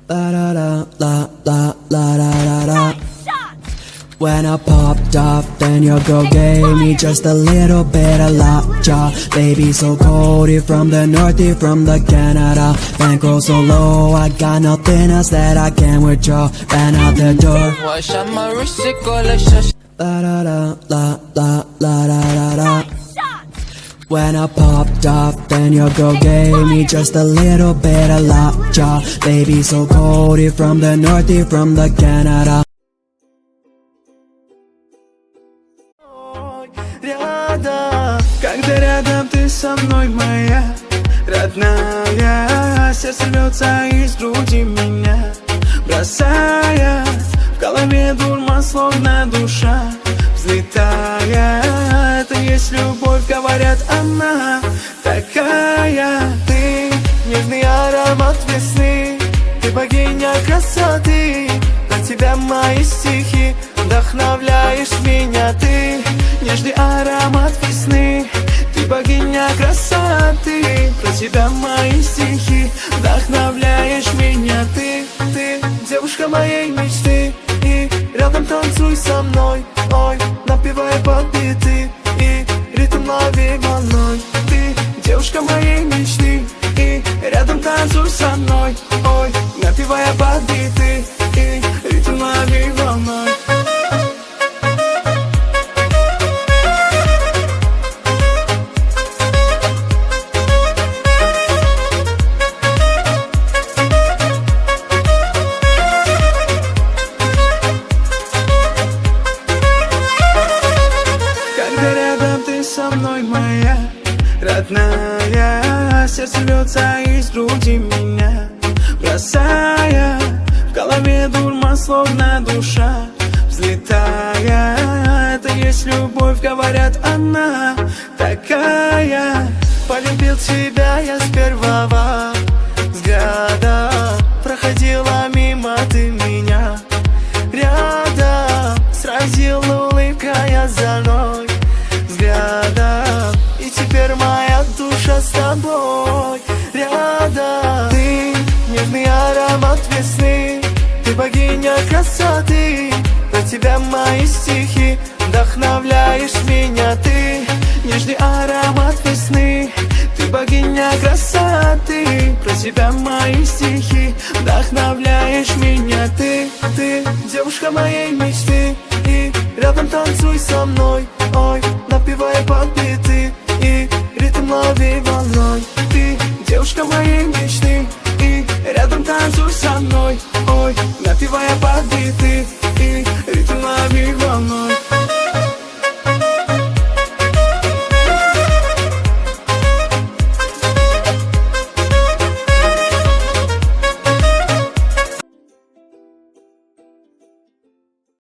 La da da la la la da da da. When I popped off, then your girl gave me just a little bit of lockjaw. Baby so cold, you from the north, you from the Canada. Bankroll so low, I got nothing else that I can withdraw. Ran out the door. La da da la la la da da da. When I popped off, then your girl gave me just a little bit of lockjaw. Baby so cold, you from the north, you from the Canada. Рядом, когда рядом ты со мной, моя родная, сердце рвется из груди меня, бросая в голове дурман, словно душа взлетая. Это есть любовь, говорят, она такая. Ты нежный аромат весны, ты богиня красоты. На тебя мои стихи, вдохновляешь меня. Ты нежный аромат весны, ты богиня красоты. Про тебя мои стихи, вдохновляешь меня. Ты девушка моей мечты, и рядом танцуй со мной. Ой, напевай под биты, и ритм лови волной. Ты девушка моей мечты, и рядом танцуй со мной. Ой, напевая под биты, и ритм лови волной. Со мной, моя родная, сердце рвется из груди меня, бросая в голове дурман, словно душа взлетая. Это есть любовь, говорят, она такая. Полюбил тебя я с первого взгляда, проходила мимо ты меня рядом, сразила улыбкой озорной взглядом. И теперь моя душа с тобой рядом. Ты нежный аромат весны, ты богиня красоты. Про тебя мои стихи, вдохновляешь меня. Ты нежный аромат весны, ты богиня красоты. Про тебя мои стихи, вдохновляешь меня. Ты девушка моей мечты, и рядом танцуй со мной. Ой, напевай под биты, и ритм лови волной. Ты девушка моей мечты.